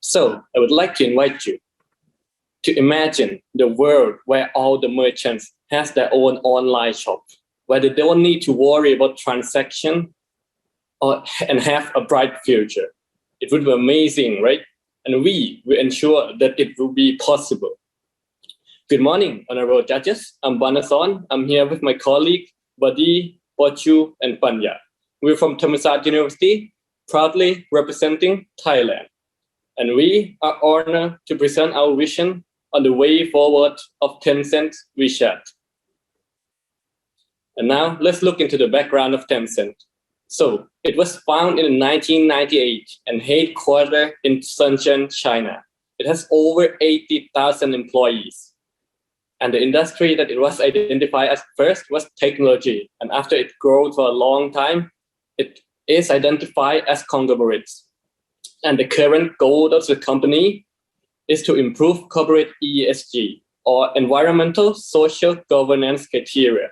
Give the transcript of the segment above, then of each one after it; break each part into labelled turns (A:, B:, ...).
A: So I would like to invite you to imagine the world where all the merchants has their own online shop, where they don't need to worry about transaction and have a bright future. It would be amazing, right? And we will ensure that it will be possible. Good morning, honorable judges. I'm Banason. I'm here with my colleague, Badi, Pochu, and Panya. We're from Thammasat University, proudly representing Thailand. And we are honored to present our vision on the way forward of Tencent WeChat. And now let's look into the background of Tencent. So it was founded in 1998 and headquartered in Shenzhen, China. It has over 80,000 employees. And the industry that it was identified as first was technology. And after it grew for a long time, it is identified as conglomerates. And the current goal of the company is to improve corporate ESG, or environmental social governance criteria.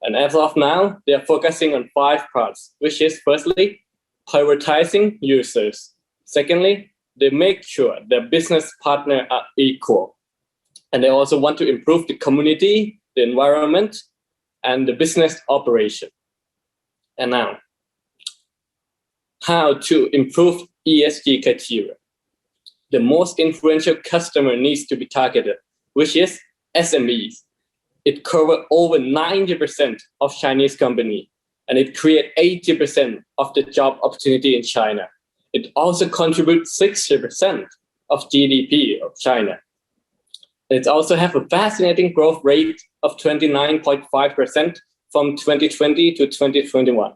A: And as of now, they are focusing on 5 parts, which is firstly, prioritizing users. Secondly, they make sure their business partners are equal. And they also want to improve the community, the environment, and the business operation. And now, how to improve ESG criteria. The most influential customer needs to be targeted, which is SMEs. It covers over 90% of Chinese companies, and it creates 80% of the job opportunity in China. It also contributes 60% of GDP of China. It also has a fascinating growth rate of 29.5% from 2020 to 2021.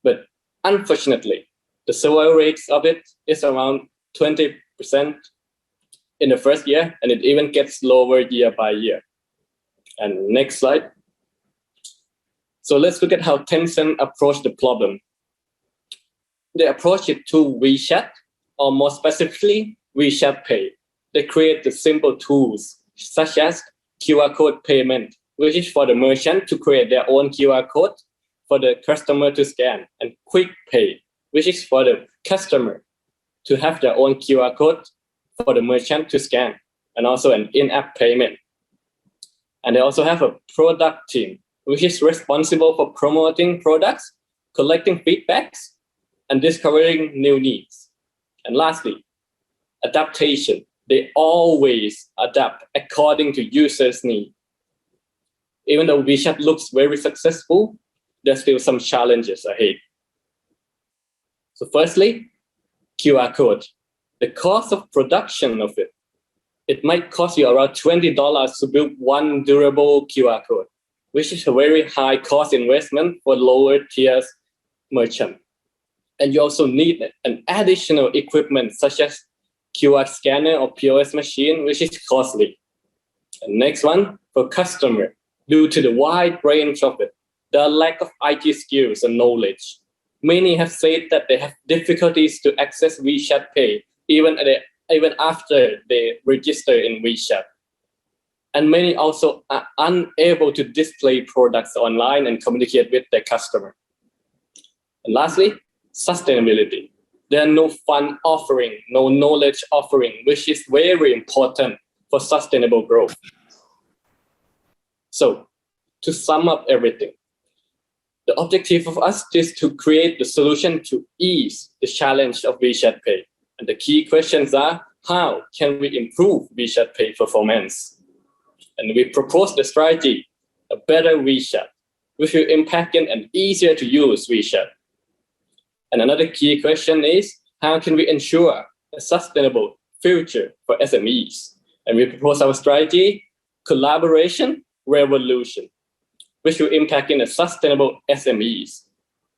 A: But unfortunately, the survival rates of it is around 20% in the first year, and it even gets lower year by year. And next slide. So let's look at how Tencent approached the problem. They approach it to WeChat, or more specifically, WeChat Pay. They create the simple tools such as QR code payment, which is for the merchant to create their own QR code for the customer to scan, and Quick Pay, which is for the customer to have their own QR code for the merchant to scan, and also an in-app payment. And they also have a product team, which is responsible for promoting products, collecting feedbacks, and discovering new needs. And lastly, adaptation. They always adapt according to users' needs. Even though WeChat looks very successful, there's still some challenges ahead. So firstly, QR code. The cost of production of it might cost you around $20 to build one durable QR code, which is a very high cost investment for lower tiers merchant. And you also need an additional equipment such as QR scanner or POS machine, which is costly. And next one, for customer, due to the wide range of it, the lack of IT skills and knowledge. Many have said that they have difficulties to access WeChat Pay even after they register in WeChat. And many also are unable to display products online and communicate with their customer. And lastly, sustainability. There are no fund offering, no knowledge offering, which is very important for sustainable growth. So to sum up everything, the objective of us is to create the solution to ease the challenge of WeChat Pay. And the key questions are, how can we improve WeChat Pay performance? And we propose the strategy, a better WeChat, which will impact an easier to use WeChat. And another key question is, how can we ensure a sustainable future for SMEs? And we propose our strategy, collaboration, revolution, which will impact in a sustainable SMEs.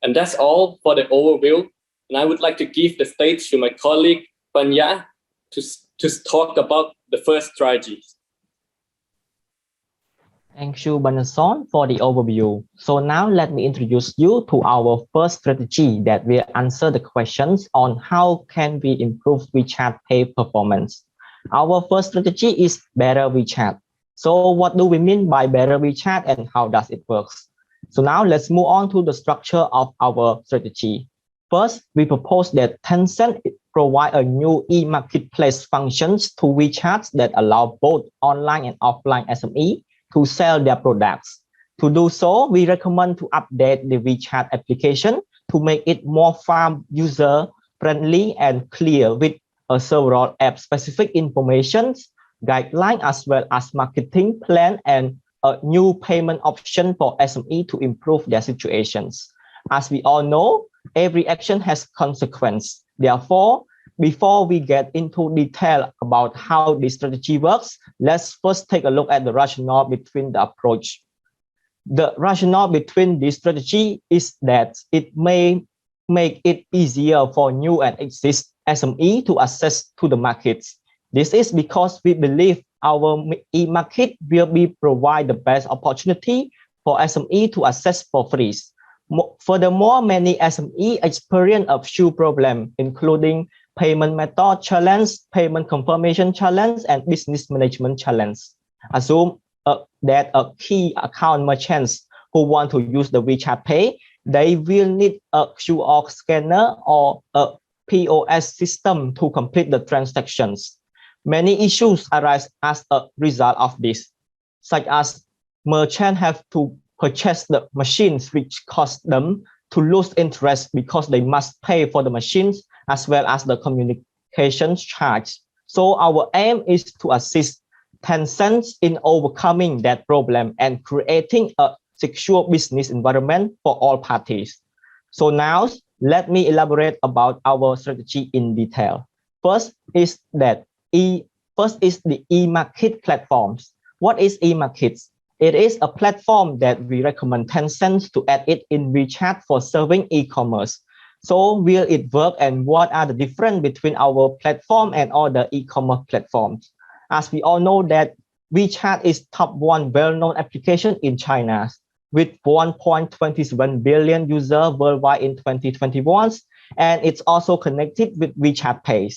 A: And that's all for the overview. And I would like to give the stage to my colleague, Panya, to talk about the first strategy.
B: Thank you, Banason, for the overview. So now let me introduce you to our first strategy that will answer the questions on how can we improve WeChat Pay performance. Our first strategy is better WeChat. So what do we mean by better WeChat and how does it work? So now let's move on to the structure of our strategy. First, we propose that Tencent provide a new e-marketplace functions to WeChat that allow both online and offline SME to sell their products. To do so, we recommend to update the WeChat application to make it more farm user-friendly and clear with several app-specific information, guidelines, as well as marketing plan and a new payment option for SME to improve their situations. As we all know, every action has consequence. Therefore, before we get into detail about how this strategy works, let's first take a look at the rationale between the approach. The rationale between this strategy is that it may make it easier for new and existing SME to access to the markets. This is because we believe our e-market will provide the best opportunity for SME to access for free. Furthermore, many SME experience a few problems, including payment method challenge, payment confirmation challenge, and business management challenge. Assume that a key account merchants who want to use the WeChat Pay, they will need a QR scanner or a POS system to complete the transactions. Many issues arise as a result of this, such as merchants have to purchase the machines, which cause them to lose interest because they must pay for the machines as well as the communications charge. So our aim is to assist Tencent in overcoming that problem and creating a secure business environment for all parties. So now let me elaborate about our strategy in detail. First is the e-market platforms. What is e-markets? It is a platform that we recommend Tencent to add it in WeChat for serving e-commerce. So will it work, and what are the difference between our platform and other e-commerce platforms? As we all know that WeChat is top one well-known application in China with 1.27 billion users worldwide in 2021, and it's also connected with WeChat Pay.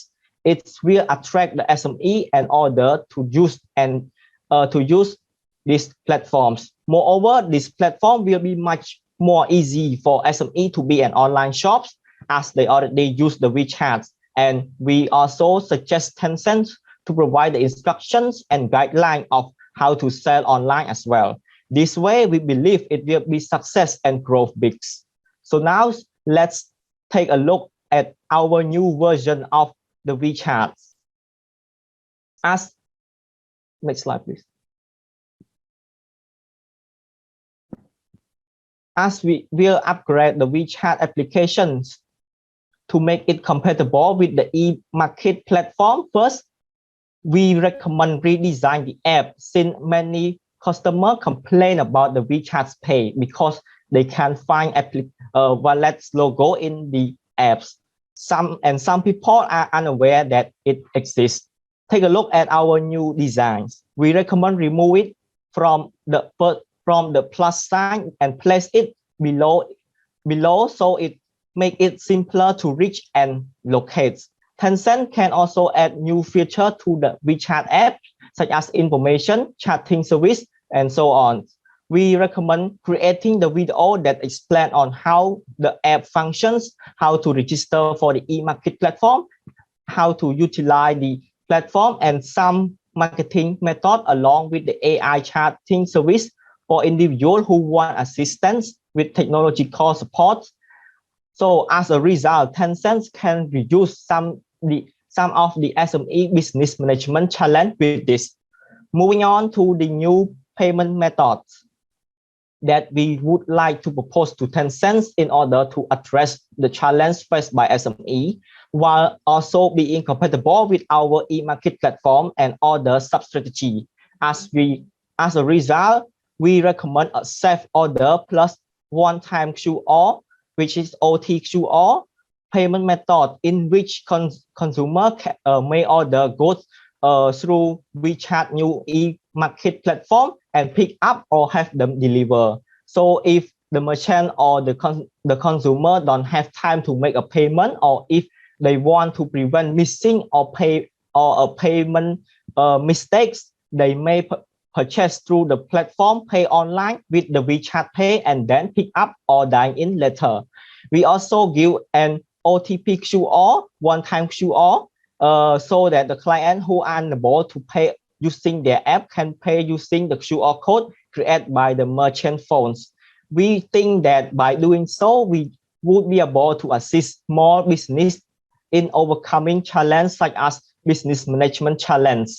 B: It will attract the SME and order to use these platforms. Moreover, this platform will be much more easy for SME to be an online shop as they already use the WeChat. And we also suggest Tencent to provide the instructions and guidelines of how to sell online as well. This way, we believe it will be success and growth big. So now let's take a look at our new version of the WeChat. Next slide, please. As we will upgrade the WeChat applications to make it compatible with the e-market platform, first, we recommend redesign the app since many customers complain about the WeChat Pay because they can't find wallet's logo in the apps. Some people are unaware that it exists. Take a look at our new designs. We recommend remove it from the plus sign and place it below so it make it simpler to reach and locate. Tencent can also add new features to the WeChat app, such as information, chatting service, and so on. We recommend creating the video that explain on how the app functions, how to register for the e-market platform, how to utilize the platform, and some marketing method along with the AI chatting service for individuals who want assistance with technological support. So as a result, Tencent can reduce some of the SME business management challenge with this. Moving on to the new payment methods that we would like to propose to Tencent in order to address the challenge faced by SME, while also being compatible with our e-market platform and other sub-strategy. As a result, we recommend a safe order plus one-time QR, which is OTQR payment method in which consumer may order goods through WeChat new e-market platform and pick up or have them deliver. So if the merchant or the consumer don't have time to make a payment, or if they want to prevent missing or payment mistakes, they may purchase through the platform, pay online with the WeChat Pay, and then pick up or dine in later. We also give an OTP QR, one-time QR, so that the client who are unable to pay using their app can pay using the QR code created by the merchant phones. We think that by doing so, we would be able to assist more business in overcoming challenges such as business management challenge.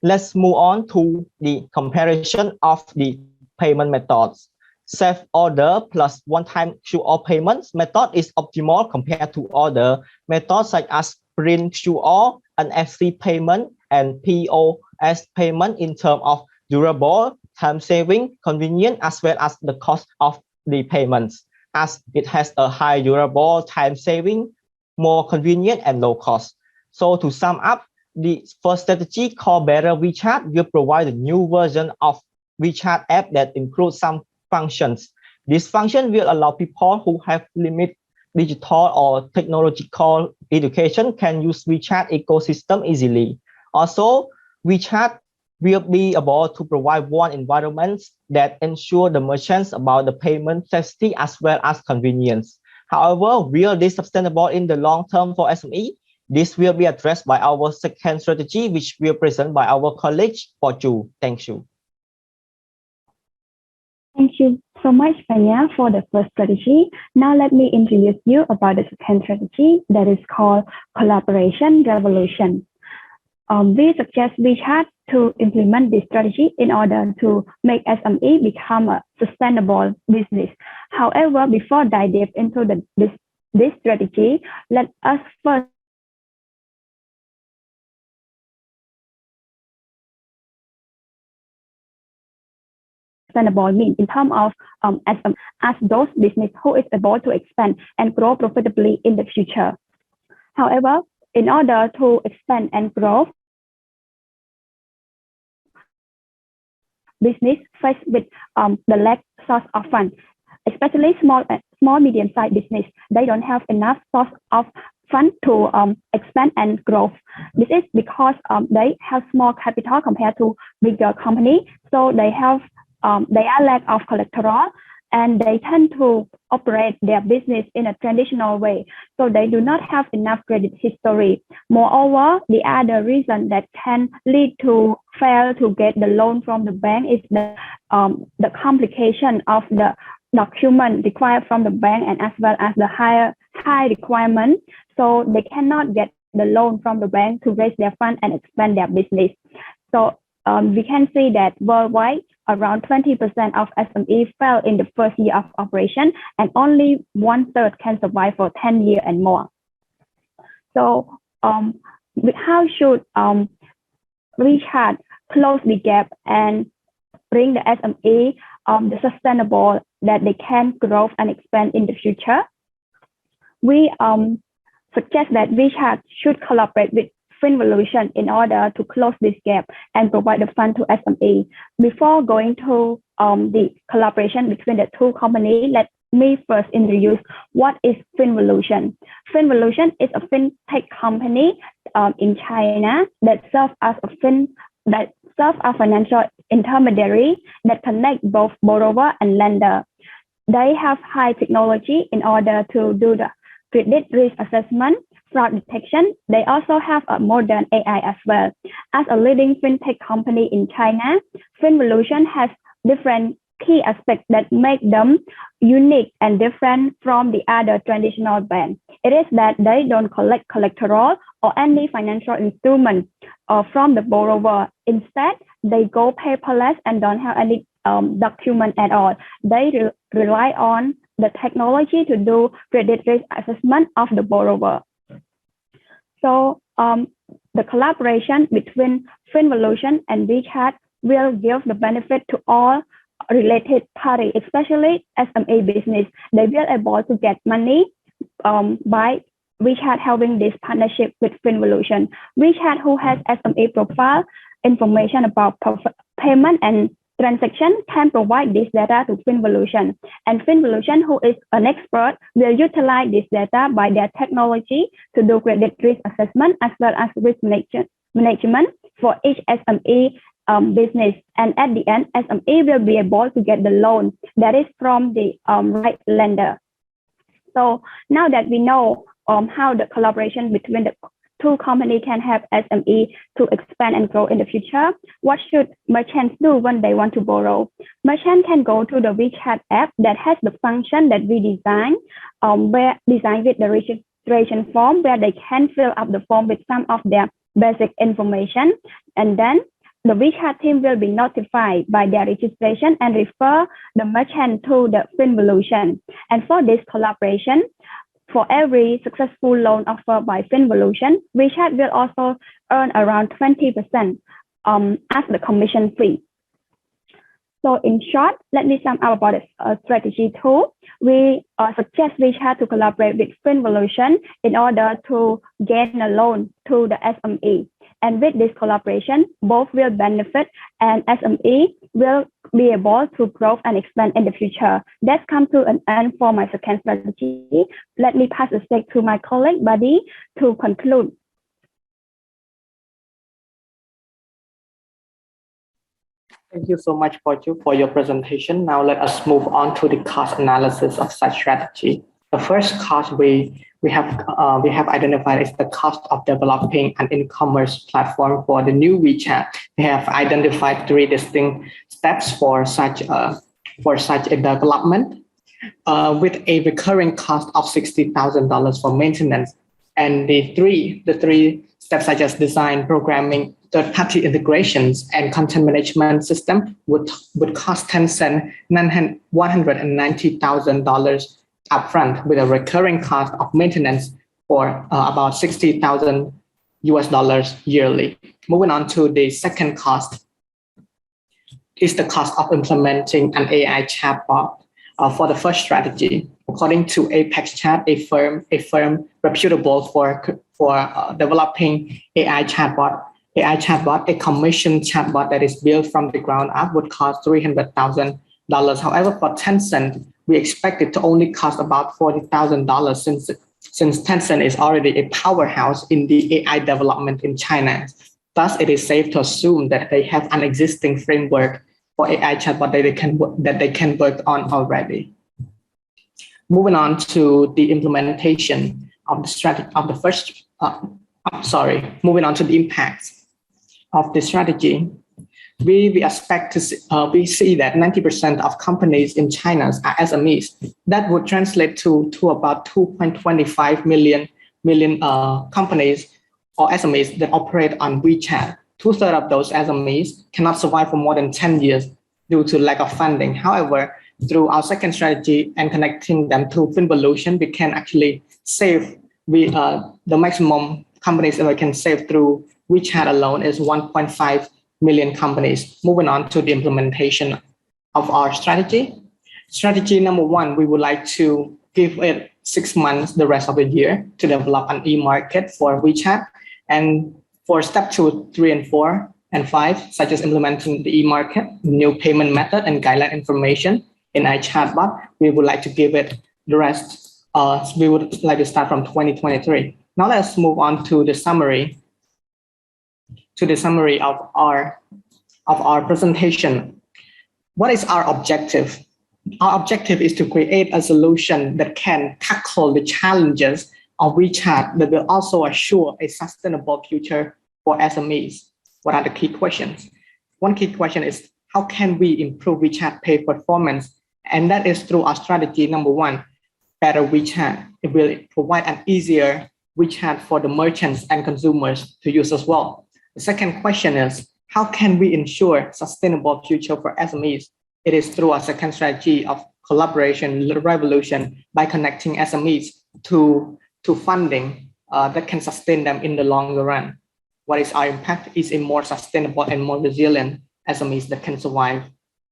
B: Let's move on to the comparison of the payment methods. Self-order plus one-time QR payments method is optimal compared to other methods such as print QR, NFC payment, and POS payment in terms of durable, time saving, convenient, as well as the cost of the payments, as it has a high durable, time saving, more convenient, and low cost. So to sum up, the first strategy called Better WeChat will provide a new version of WeChat app that includes some functions. This function will allow people who have limited digital or technological education can use WeChat ecosystem easily. Also, WeChat will be able to provide one environment that ensure the merchants about the payment safety as well as convenience. However, will this sustainable in the long term for SME? This will be addressed by our second strategy, which will present by our colleague Porju. Thank you.
C: Thank you so much, Panya, for the first strategy. Now let me introduce you about the second strategy that is called collaboration revolution. We suggest WeChat to implement this strategy in order to make SME become a sustainable business. However, before dive deep into this strategy, let us first sustainable mean in terms of as those business who is able to expand and grow profitably in the future. However, in order to expand and grow, business faced with the lack source of funds, especially small medium-sized business. They don't have enough source of funds to expand and grow. This is because they have small capital compared to bigger company, so they are lack of collateral, and they tend to operate their business in a traditional way, so they do not have enough credit history. Moreover, the other reason that can lead to fail to get the loan from the bank is the complication of the document required from the bank, and as well as the high requirement, so they cannot get the loan from the bank to raise their fund and expand their business. So we can see that worldwide, around 20% of SME fail in the first year of operation, and only 1/3 can survive for 10 years and more. So how should WeChat close the gap and bring the SME the sustainable that they can grow and expand in the future? We suggest that WeChat should collaborate with FinVolution in order to close this gap and provide the fund to SME. Before going to the collaboration between the two companies, let me first introduce what is FinVolution. FinVolution is a fintech company in China that serves as a financial intermediary that connect both borrower and lender. They have high technology in order to do the credit risk assessment, fraud detection. They also have a modern AI as well. As a leading fintech company in China, FinVolution has different key aspects that make them unique and different from the other traditional banks. It is that they don't collect collateral or any financial instrument from the borrower. Instead, they go paperless and don't have any document at all. They rely on the technology to do credit risk assessment of the borrower. So the collaboration between FinVolution and WeChat will give the benefit to all related parties, especially SME business. They will be able to get money by WeChat having this partnership with FinVolution. WeChat, who has SME profile information about payment and transaction, can provide this data to FinVolution. And FinVolution, who is an expert, will utilize this data by their technology to do credit risk assessment as well as risk management for each SME business. And at the end, SME will be able to get the loan that is from the right lender. So now that we know how the collaboration between the two companies can help SME to expand and grow in the future. What should merchants do when they want to borrow? Merchants can go to the WeChat app that has the function that we design, where design with the registration form, where they can fill up the form with some of their basic information, and then the WeChat team will be notified by their registration and refer the merchant to the FinVolution. And for this collaboration, for every successful loan offered by FinVolution, WeChat will also earn around 20% as the commission fee. So in short, let me sum up about the strategy 2. We suggest WeChat to collaborate with FinVolution in order to gain a loan to the SME. And with this collaboration, both will benefit and SME will be able to grow and expand in the future. That's come to an end for my second strategy. Let me pass the stick to my colleague, Buddy, to conclude.
B: Thank you so much, Porchu, for your presentation. Now let us move on to the cost analysis of such strategy. The first cost we have identified is the cost of developing an e-commerce platform for the new WeChat. We have identified 3 distinct steps for such a development, with a recurring cost of $60,000 for maintenance. And the three steps such as design, programming, third-party integrations, and content management system would cost Tencent $190,000 upfront, with a recurring cost of maintenance for about $60,000 yearly. Moving on to the second cost is the cost of implementing an AI chatbot for the first strategy. According to Apex Chat, a firm reputable for developing AI chatbot, a commission chatbot that is built from the ground up would cost $300,000. However, for Tencent, we expect it to only cost about $40,000 since Tencent is already a powerhouse in the AI development in China. Thus, it is safe to assume that they have an existing framework for AI chatbot that they can work on already. Moving on to the implementation of the strategy of the first. Moving on to the impacts of the strategy. We expect to we see that 90% of companies in China are SMEs. That would translate to about 2.25 million companies or SMEs that operate on WeChat. 2/3 of those SMEs cannot survive for more than 10 years due to lack of funding. However, through our second strategy and connecting them to FinVolution, we can actually save the maximum companies that we can save through WeChat alone is 1.5 million companies. Moving on to the implementation of our strategy. Strategy number 1, we would like to give it 6 months, the rest of the year, to develop an e-market for WeChat. And for step 2, 3, and 4, and 5, such as implementing the e-market, new payment method, and guideline information in our chatbot, we would like to give it the rest. We would like to start from 2023. Now let's move on to the summary. Of our presentation. What is our objective? Our objective is to create a solution that can tackle the challenges of WeChat that will also assure a sustainable future for SMEs. What are the key questions? One key question is, how can we improve WeChat Pay performance? And that is through our strategy number 1, better WeChat. It will provide an easier WeChat for the merchants and consumers to use as well. The second question is, how can we ensure sustainable future for SMEs? It is through our second strategy of collaboration revolution by connecting SMEs to funding that can sustain them in the longer run. What is our impact? Is a more sustainable and more resilient SMEs that can survive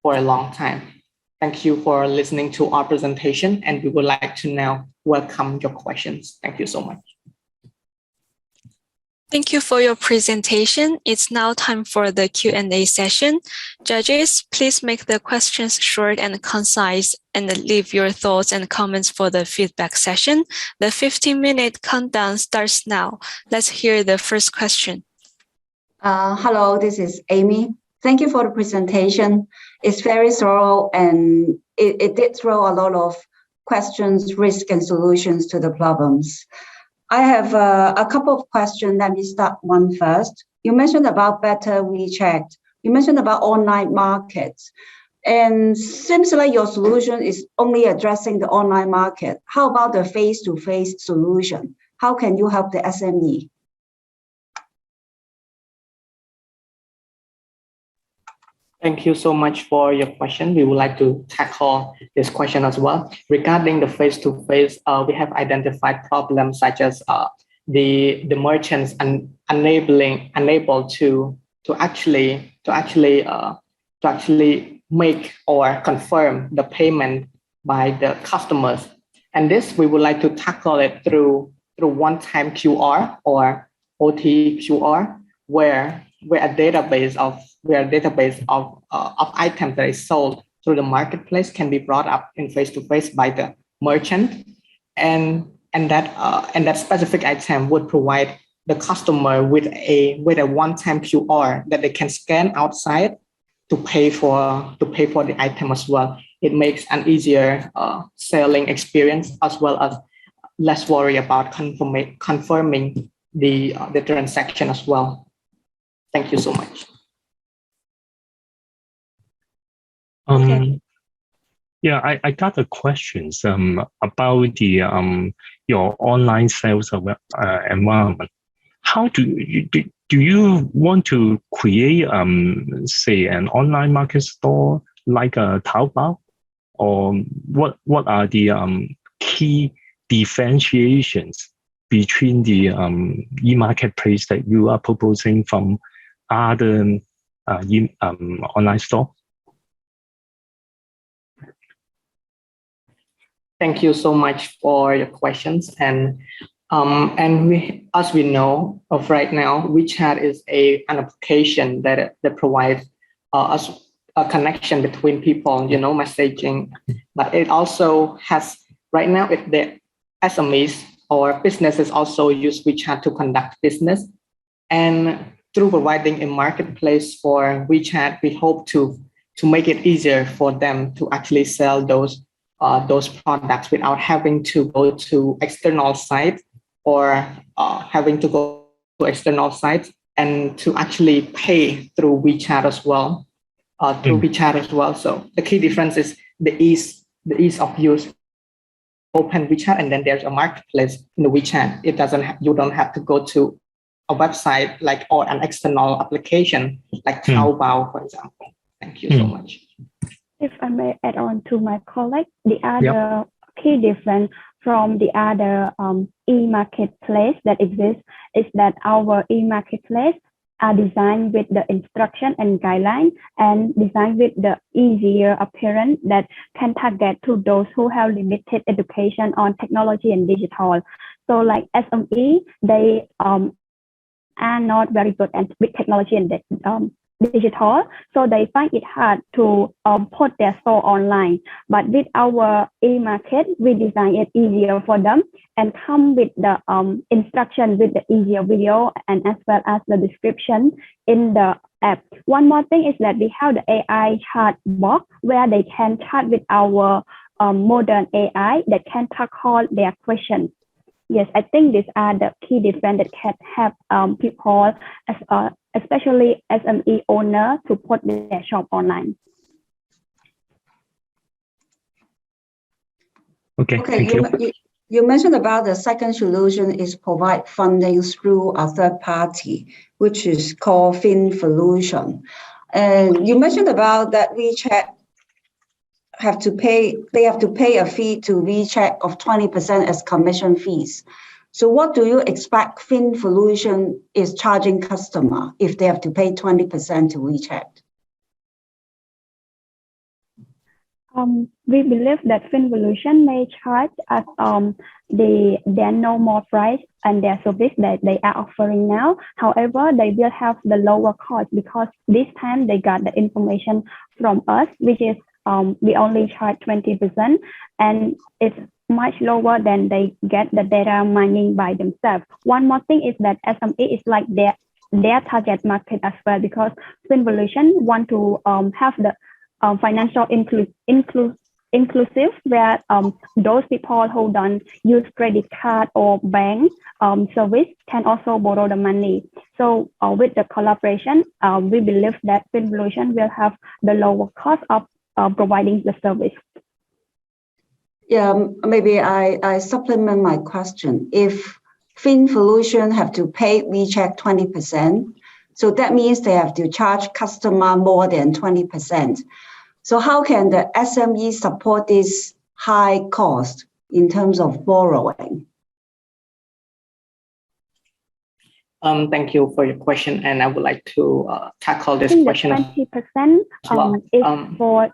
B: for a long time. Thank you for listening to our presentation, and we would like to now welcome your questions. Thank you so much.
D: Thank you for your presentation. It's now time for the Q&A session. Judges, please make the questions short and concise and leave your thoughts and comments for the feedback session. The 15-minute countdown starts now. Let's hear the first question.
E: Hello, this is Amy. Thank you for the presentation. It's very thorough and it did throw a lot of questions, risks, and solutions to the problems. I have a couple of questions. Let me start one first. You mentioned about better WeChat. You mentioned about online markets. And seems like your solution is only addressing the online market. How about the face-to-face solution? How can you help the SME?
B: Thank you so much for your question. We would like to tackle this question as well. Regarding the face-to-face, we have identified problems such as the merchants unable to actually make or confirm the payment by the customers. And this we would like to tackle it through one-time QR or OTQR, where a database of items that is sold through the marketplace can be brought up in face-to-face by the merchant, and that specific item would provide the customer with a one-time QR that they can scan outside to pay for the item as well. It makes an easier selling experience, as well as less worry about confirming the transaction as well. Thank you so much.
F: Yeah, I got a question about the your online sales environment. How do you want to create say an online market store like a Taobao, or what are the key differentiations between the e-marketplace that you are proposing from other online store?
B: Thank you so much for your questions. And we, as we know of right now, WeChat is an application that provides us a connection between people, messaging. But it also has, right now, the SMEs or businesses also use WeChat to conduct business. And through providing a marketplace for WeChat, we hope to make it easier for them to actually sell those products without having to go to external sites or having to go to external sites, and to actually pay through WeChat as well. So the key difference is the ease of use. Open WeChat and then there's a marketplace in the WeChat. You don't have to go to a website or an external application like Taobao, for example. Thank you so much.
C: If I may add on to my colleague, the other key difference from the other e-marketplace that exists is that our e-marketplace are designed with the instruction and guidelines, and designed with the easier appearance that can target to those who have limited education on technology and digital. So like SME, they are not very good with technology and digital, so they find it hard to put their store online. But with our e-market, we design it easier for them and come with the instruction with the easier video and as well as the description in the app. One more thing is that we have the AI chat box where they can chat with our modern AI that can tackle their questions. Yes, I think these are the key difference that can help people, especially SME owner, to put their shop online.
F: Okay, thank you.
E: You mentioned about the second solution is provide funding through a third party, which is called FinVolution. And you mentioned about that WeChat they have to pay a fee to WeChat of 20% as commission fees. So what do you expect FinVolution is charging customer if they have to pay 20% to WeChat?
C: We believe that FinVolution may charge as their normal price and their service that they are offering now. However, they will have the lower cost because this time they got the information from us, which is we only charge 20%, and it's much lower than they get the data mining by themselves. One more thing is that SME is like their target market as well, because FinVolution want to have the financial inclusive, where those people who don't use credit card or bank service can also borrow the money. So with the collaboration, we believe that FinVolution will have the lower cost of providing the service.
E: Yeah, maybe I supplement my question. If FinVolution have to pay WeChat 20%, so that means they have to charge customer more than 20%. So how can the SME support this high cost in terms of borrowing?
B: Thank you for your question, and I would like to tackle this question.
C: 20% is for.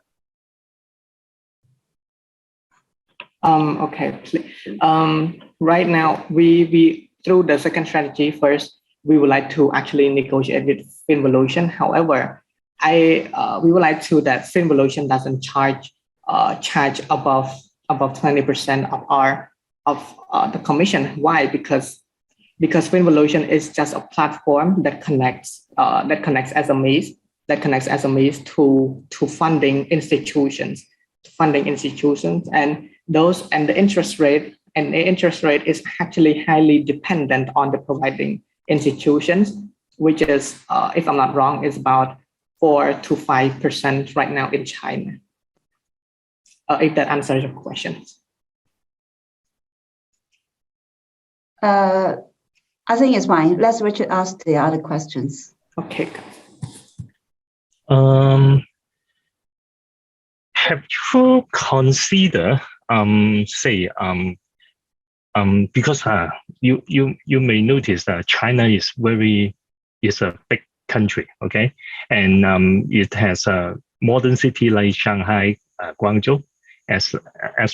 B: Okay. Right now, we through the second strategy first, we would like to actually negotiate with FinVolution. However, we would like to that FinVolution doesn't charge above 20% of the commission. Why? Because FinVolution is just a platform that connects SMEs to funding institutions, and the interest rate is actually highly dependent on the providing institutions, which is, if I'm not wrong, is about 4 to 5% right now in China. If that answers your question.
E: I think it's fine. Let's Richard ask the other questions.
F: Okay. Have you considered because you may notice that China is a big country, okay, and it has a modern city like Shanghai, Guangzhou, as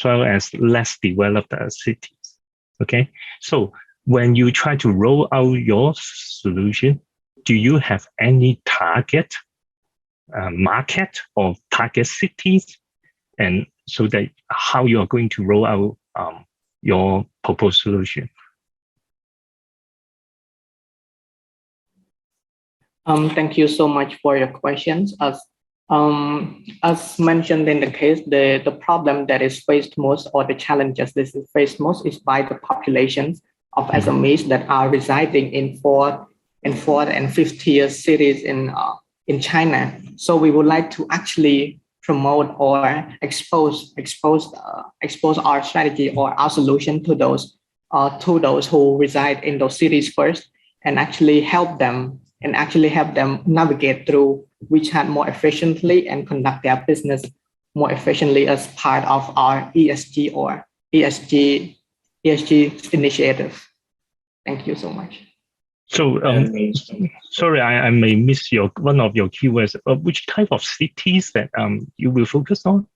F: well as less developed cities, okay. So when you try to roll out your solution, do you have any target market or target cities, and so that how you are going to roll out your proposed solution?
B: Thank you so much for your questions. As mentioned in the case, the problem that is faced most, or the challenges that is faced most, is by the populations of SMEs that are residing in fourth and fifth tier cities in China. So we would like to actually promote or expose our strategy or our solution to those who reside in those cities first, and actually help them navigate through WeChat more efficiently and conduct their business more efficiently as part of our ESG initiative. Thank you so much.
F: So, sorry, I may miss one of your keywords. Which type of cities that you will focus on?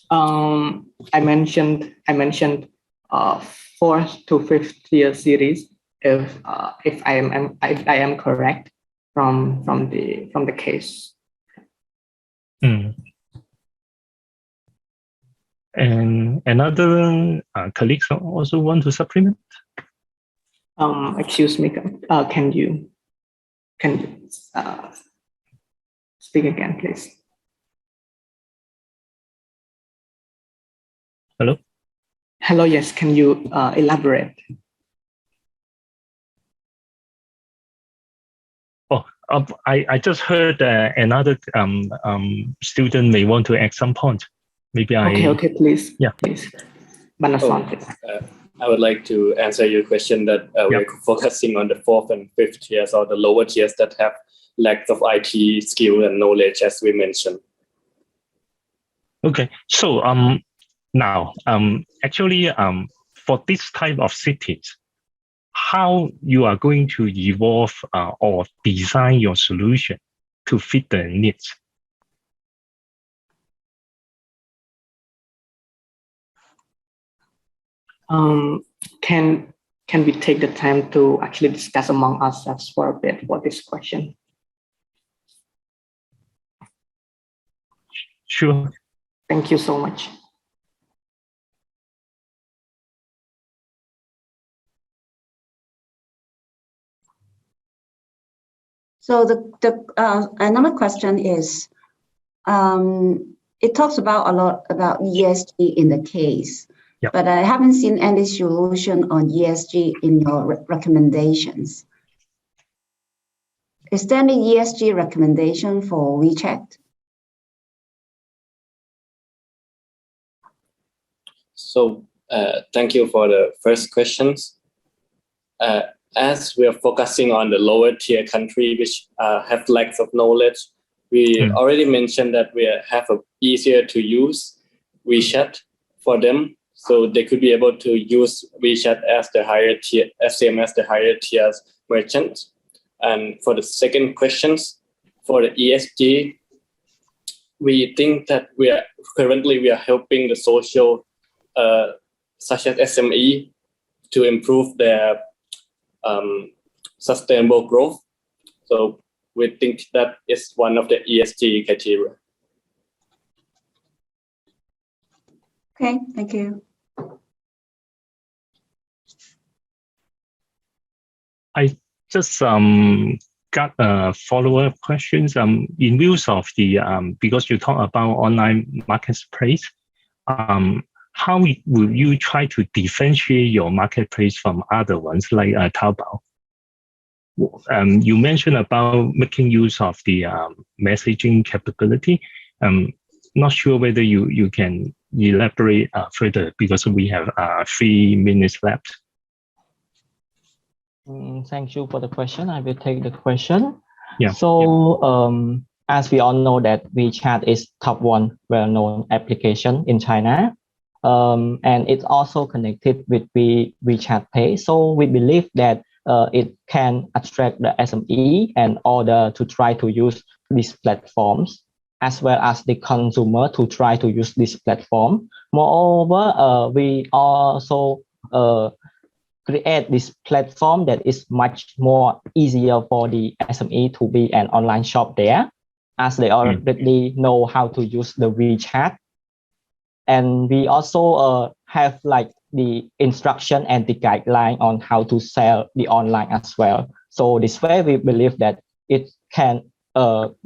B: I mentioned fourth to fifth tier cities. If I am correct from the case.
F: And another colleagues also want to supplement.
B: Excuse me. Can you speak again, please?
F: Hello.
B: Hello. Yes. Can you elaborate?
F: I just heard another student may want to add some point. Maybe
B: Okay, please.
F: Yeah.
B: Please.
A: I would like to answer your question that we're focusing on the fourth and fifth tiers, or the lower tiers that have lack of IT skill and knowledge, as we mentioned.
F: Okay, so now actually for this type of cities, how you are going to evolve or design your solution to fit the needs?
B: Can we take the time to actually discuss among ourselves for a bit for this question?
F: Sure.
B: Thank you so much.
E: So the another question is, it talks about a lot about ESG in the case,
F: Yep.
E: but I haven't seen any solution on ESG in your recommendations. Is there any ESG recommendation for WeChat?
A: So thank you for the first questions. As we are focusing on the lower tier country, which have lacks of knowledge, we already mentioned that we have a easier to use WeChat for them. So they could be able to use WeChat as the higher tier, same as the higher tiers merchants. And for the second questions, for the ESG, we think that we are helping the social, such as SME, to improve their sustainable growth. So we think that is one of the ESG criteria.
E: Okay, thank you.
F: I just got follow-up questions. In views of the because you talk about online marketplace, how will you try to differentiate your marketplace from other ones like Taobao? You mentioned about making use of the messaging capability. Not sure whether you can elaborate further because we have 3 minutes left.
B: Thank you for the question. I will take the question.
F: Yeah.
B: So as we all know that WeChat is top one well-known application in China. And it's also connected with WeChat Pay. So we believe that it can attract the SME and order to try to use these platforms, as well as the consumer to try to use this platform. Moreover, we also create this platform that is much more easier for the SME to be an online shop there, as they already know how to use the WeChat. And we also have like the instruction and the guideline on how to sell the online as well. So this way we believe that it can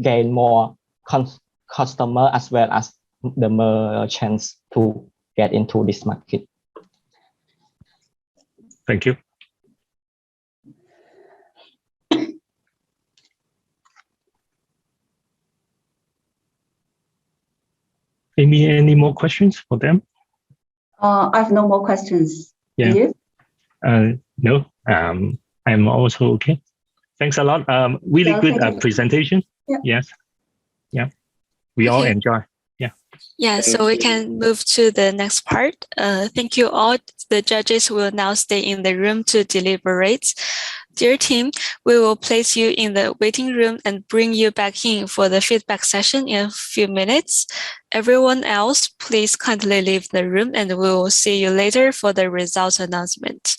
B: gain more customer as well as the merchants to get into this market.
F: Thank you. Amy, any more questions for them?
E: I have no more questions.
F: Yeah.
E: And you?
F: No, I'm also okay. Thanks a lot. Really good presentation.
E: Yeah.
F: Yes. Yeah. We all enjoy. Yeah.
D: Yeah, so we can move to the next part. Thank you all. The judges will now stay in the room to deliberate. Dear team, we will place you in the waiting room and bring you back in for the feedback session in a few minutes. Everyone else, please kindly leave the room and we will see you later for the results announcement.